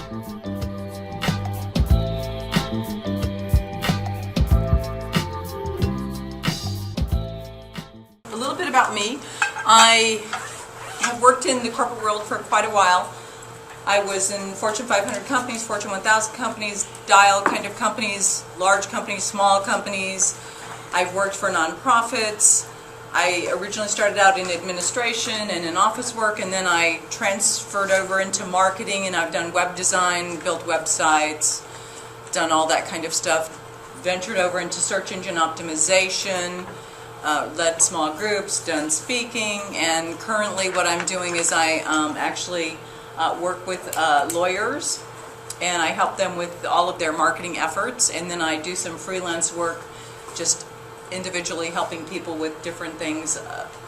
A little bit about me. I have worked in the corporate world for quite a while. I was in Fortune 500 companies, Fortune 1000 companies, dial kind of companies, large companies, small companies. I've worked for nonprofits. I originally started out in administration and in office work, and then I transferred over into marketing, and I've done web design, built websites, done all that kind of stuff. Ventured over into search engine optimization, led small groups, done speaking, and currently what I'm doing is I actually work with lawyers, and I help them with all of their marketing efforts, and then I do some freelance work just individually helping people with different things,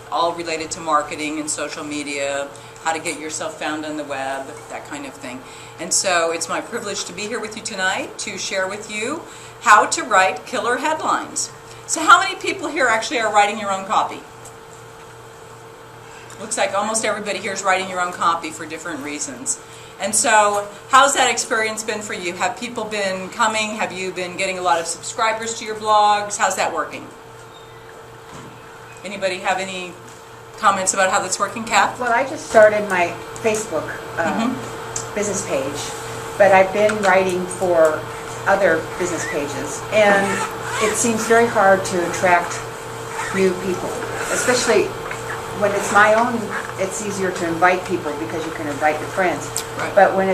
all related to marketing and social media, how to get yourself found on the web, that kind of thing. And so it's my privilege to be here with you tonight to share with you how to write killer headlines. So how many people here actually are writing your own copy? Looks like almost everybody here is writing your own copy for different reasons. And so how's that experience been for you? Have people been coming? Have you been getting a lot of subscribers to your blogs? How's that working? Anybody have any comments about how that's working, Kath? Well, I just started my Facebook business page, but I've been writing for other business pages, and it seems very hard to attract new people, especially when it's my own. It's easier to invite people because you can invite your friends. Right. But when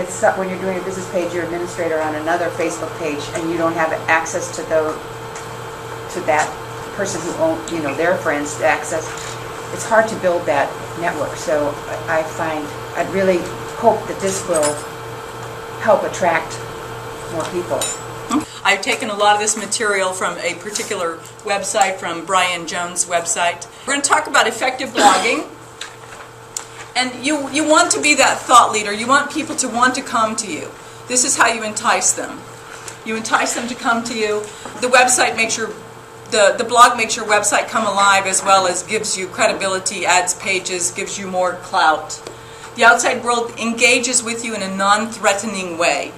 you're doing a business page, you're an administrator on another Facebook page, and you don't have access to that person who owns, their friends to access. It's hard to build that network. So I'd really hope that this will help attract more people. I've taken a lot of this material from a particular website, from Brian Jones' website. We're going to talk about effective blogging. And you want to be that thought leader. You want people to want to come to you. This is how you entice them. You entice them to come to you. The website makes the blog makes your website come alive, as well as gives you credibility, adds pages, gives you more clout. The outside world engages with you in a non-threatening way.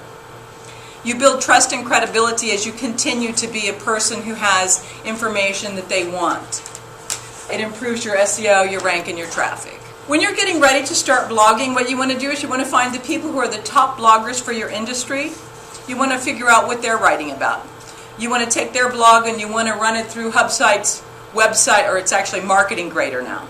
You build trust and credibility as you continue to be a person who has information that they want. It improves your SEO, your rank, and your traffic. When you're getting ready to start blogging, what you want to do is you want to find the people who are the top bloggers for your industry. You want to figure out what they're writing about. You want to take their blog and you want to run it through Hubspot's website, or it's actually Marketing Grader now.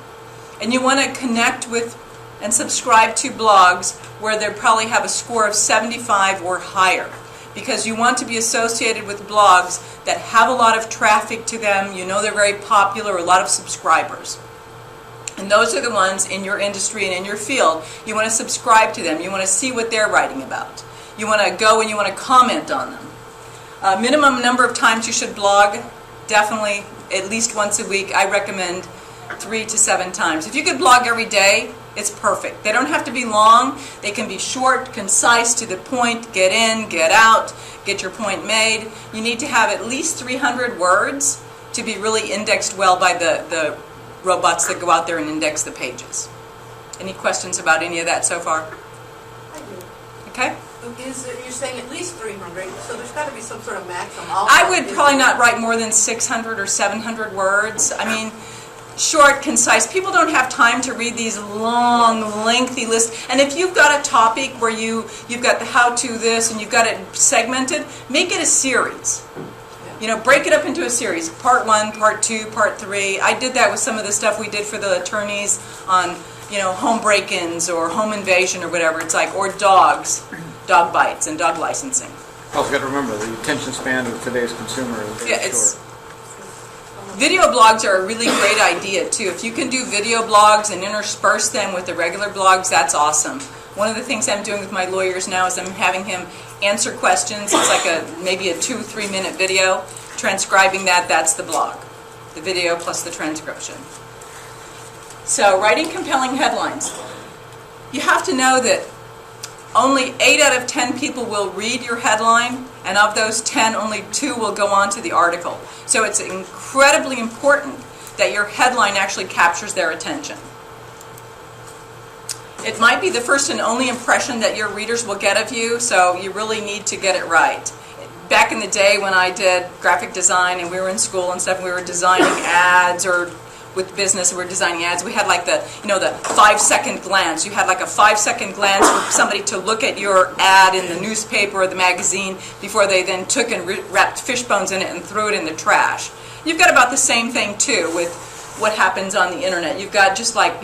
And you want to connect with and subscribe to blogs where they probably have a score of 75 or higher, because you want to be associated with blogs that have a lot of traffic to them. They're very popular, a lot of subscribers. And those are the ones in your industry and in your field. You want to subscribe to them. You want to see what they're writing about. You want to go and you want to comment on them. Minimum number of times you should blog, definitely at least once a week. I recommend 3 to 7 times. If you could blog every day, it's perfect. They don't have to be long. They can be short, concise, to the point, get in, get out, get your point made. You need to have at least 300 words to be really indexed well by the robots that go out there and index the pages. Any questions about any of that so far? I do. Okay. You're saying at least 300, so there's got to be some sort of maximum. I would probably not write more than 600 or 700 words. I mean, short, concise. People don't have time to read these long, lengthy lists. And if you've got a topic where you've got the how-to this and you've got it segmented, make it a series. Break it up into a series. Part 1, Part 2, Part 3. I did that with some of the stuff we did for the attorneys on, home break-ins or home invasion or whatever. It's like, or dogs, dog bites and dog licensing. Also got to remember, the attention span of today's consumer is very short. Video blogs are a really great idea too. If you can do video blogs and intersperse them with the regular blogs, that's awesome. One of the things I'm doing with my lawyers now is I'm having him answer questions. It's like maybe a 2-3 minute video. Transcribing that's the blog. The video plus the transcription. So writing compelling headlines. You have to know that only 8 out of 10 people will read your headline, and of those 10, only 2 will go on to the article. So it's incredibly important that your headline actually captures their attention. It might be the first and only impression that your readers will get of you, so you really need to get it right. Back in the day when I did graphic design and we were in school and stuff, we were designing ads, or with business we were designing ads, we had like the 5-second glance. You had like a 5-second glance for somebody to look at your ad in the newspaper or the magazine before they then took and wrapped fish bones in it and threw it in the trash. You've got about the same thing too with what happens on the internet. You've got just like,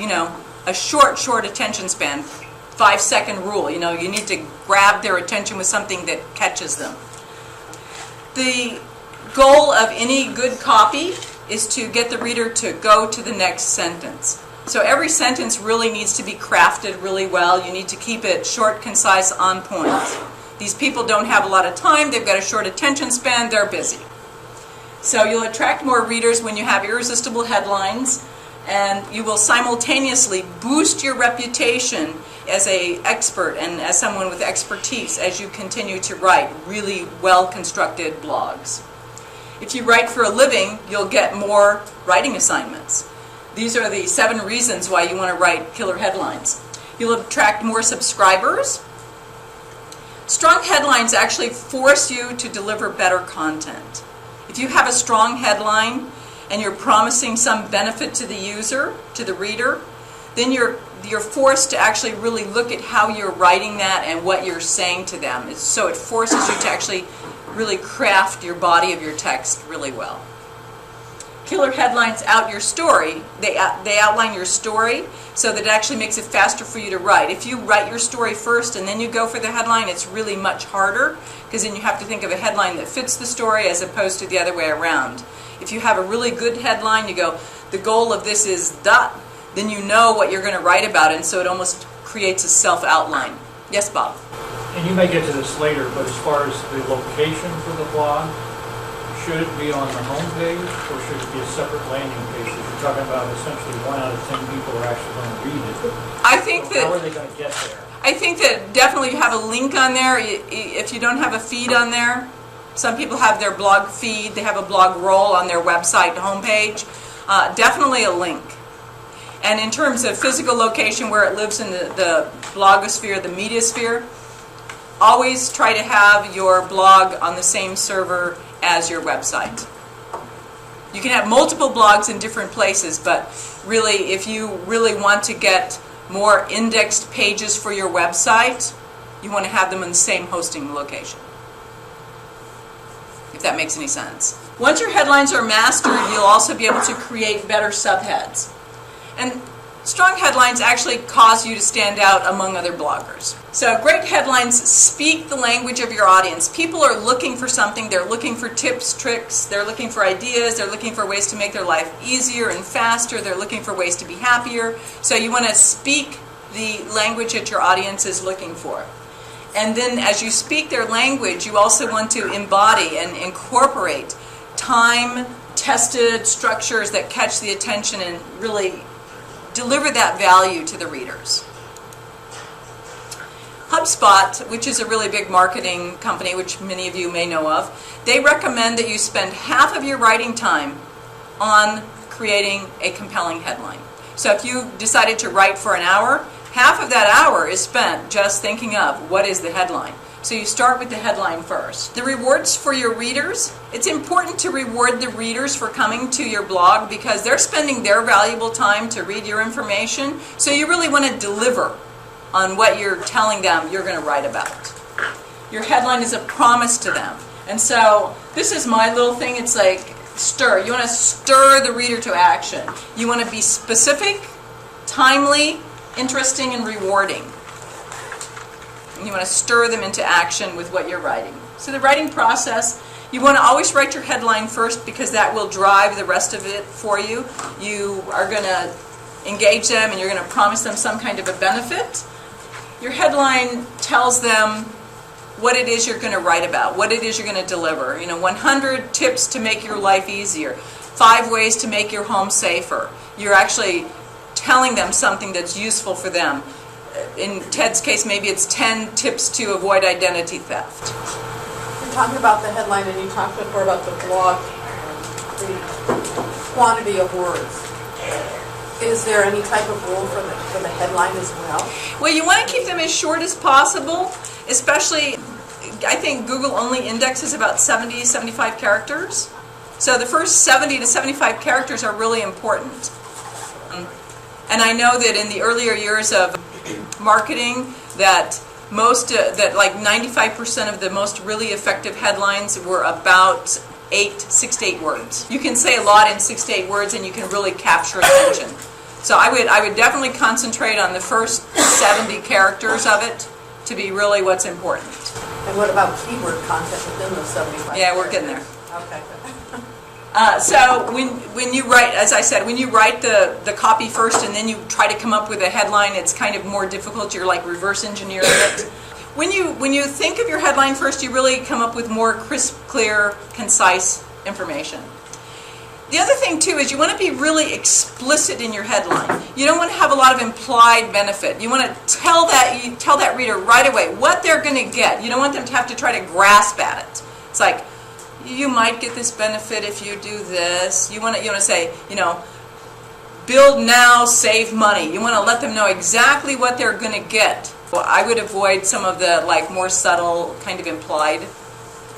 a short attention span, 5-second rule. You need to grab their attention with something that catches them. The goal of any good copy is to get the reader to go to the next sentence. So every sentence really needs to be crafted really well. You need to keep it short, concise, on point. These people don't have a lot of time. They've got a short attention span. They're busy. So you'll attract more readers when you have irresistible headlines, and you will simultaneously boost your reputation as an expert and as someone with expertise as you continue to write really well-constructed blogs. If you write for a living, you'll get more writing assignments. These are the 7 reasons why you want to write killer headlines. You'll attract more subscribers. Strong headlines actually force you to deliver better content. If you have a strong headline and you're promising some benefit to the user, to the reader, then you're forced to actually really look at how you're writing that and what you're saying to them. So it forces you to actually really craft your body of your text really well. Killer headlines out your story. They outline your story so that it actually makes it faster for you to write. If you write your story first and then you go for the headline, it's really much harder, because then you have to think of a headline that fits the story as opposed to the other way around. If you have a really good headline, you go, the goal of this is dot, then you know what you're going to write about, and so it almost creates a self-outline. Yes, Bob? And you may get to this later, but as far as the location for the blog, should it be on the home page, or should it be a separate landing page? If you're talking about essentially 1 out of 10 people are actually going to read it. I think that... How are they going to get there? I think that definitely you have a link on there. If you don't have a feed on there, some people have their blog feed, they have a blog roll on their website homepage. Definitely a link. And in terms of physical location, where it lives in the blogosphere, the media sphere, always try to have your blog on the same server as your website. You can have multiple blogs in different places, but really, if you really want to get more indexed pages for your website, you want to have them in the same hosting location. If that makes any sense. Once your headlines are mastered, you'll also be able to create better subheads. And strong headlines actually cause you to stand out among other bloggers. So great headlines speak the language of your audience. People are looking for something. They're looking for tips, tricks. They're looking for ideas. They're looking for ways to make their life easier and faster. They're looking for ways to be happier. So you want to speak the language that your audience is looking for. And then as you speak their language, you also want to embody and incorporate time-tested structures that catch the attention and really deliver that value to the readers. Hubspot, which is a really big marketing company, which many of you may know of, they recommend that you spend half of your writing time on creating a compelling headline. So if you decided to write for an hour, half of that hour is spent just thinking of what is the headline. So you start with the headline first. The rewards for your readers. It's important to reward the readers for coming to your blog because they're spending their valuable time to read your information. So you really want to deliver on what you're telling them you're going to write about. Your headline is a promise to them. And so this is my little thing. It's like stir. You want to stir the reader to action. You want to be specific, timely, interesting, and rewarding. And you want to stir them into action with what you're writing. So the writing process, you want to always write your headline first because that will drive the rest of it for you. You are going to engage them and you're going to promise them some kind of a benefit. Your headline tells them what it is you're going to write about, what it is you're going to deliver. 100 tips to make your life easier, 5 ways to make your home safer. You're actually telling them something that's useful for them. In Ted's case, maybe it's 10 tips to avoid identity theft. You're talking about the headline and you talked before about the blog, the quantity of words. Is there any type of rule for the headline as well? Well, you want to keep them as short as possible, especially, I think Google only indexes about 70, 75 characters. So the first 70 to 75 characters are really important. And I know that in the earlier years of marketing that like 95% of the most really effective headlines were about 6 to 8 words. You can say a lot in 6 to 8 words and you can really capture attention. So I would definitely concentrate on the first 70 characters of it to be really what's important. And what about keyword content within those 75? Yeah, we're getting there. Okay. So when you write, as I said, when you write the copy first and then you try to come up with a headline, it's kind of more difficult. You're like reverse engineering it. When you think of your headline first, you really come up with more crisp, clear, concise information. The other thing too is you want to be really explicit in your headline. You don't want to have a lot of implied benefit. You want to tell that reader right away what they're going to get. You don't want them to have to try to grasp at it. It's like, you might get this benefit if you do this. You want to say, build now, save money. You want to let them know exactly what they're going to get. Well, I would avoid some of the more subtle kind of implied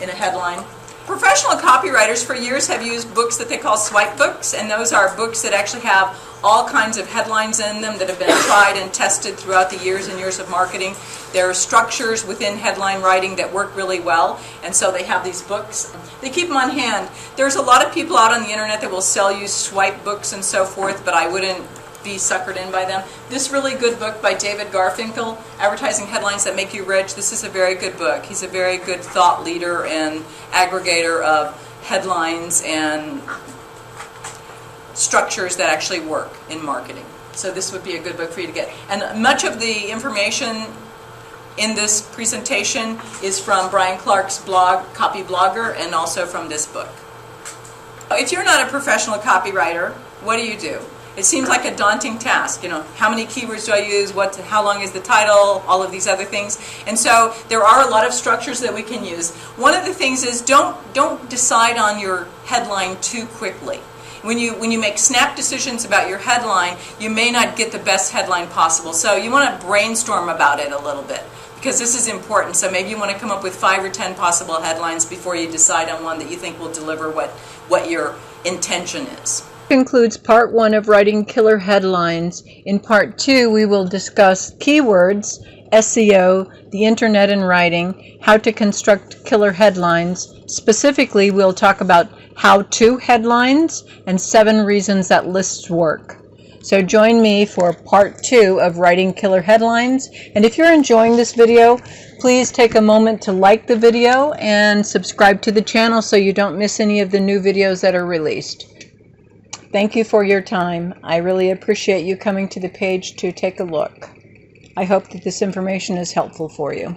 in a headline. Professional copywriters for years have used books that they call swipe books, and those are books that actually have all kinds of headlines in them that have been tried and tested throughout the years and years of marketing. There are structures within headline writing that work really well, and so they have these books. They keep them on hand. There's a lot of people out on the internet that will sell you swipe books and so forth, but I wouldn't be suckered in by them. This really good book by David Garfinkel, Advertising Headlines That Make You Rich, this is a very good book. He's a very good thought leader and aggregator of headlines and structures that actually work in marketing. So this would be a good book for you to get. And much of the information in this presentation is from Brian Clark's blog, Copy Blogger, and also from this book. If you're not a professional copywriter, what do? It seems like a daunting task. How many keywords do I use? How long is the title? All of these other things. And so there are a lot of structures that we can use. One of the things is don't decide on your headline too quickly. When you make snap decisions about your headline, you may not get the best headline possible. So you want to brainstorm about it a little bit, because this is important. So maybe you want to come up with 5 or 10 possible headlines before you decide on one that you think will deliver what your intention is. Concludes part 1 of writing killer headlines. In part 2, we will discuss keywords, SEO, the internet and writing, how to construct killer headlines. Specifically, we'll talk about how-to headlines and 7 reasons that lists work. So join me for part 2 of writing killer headlines. And if you're enjoying this video, please take a moment to like the video and subscribe to the channel so you don't miss any of the new videos that are released. Thank you for your time. I really appreciate you coming to the page to take a look. I hope that this information is helpful for you.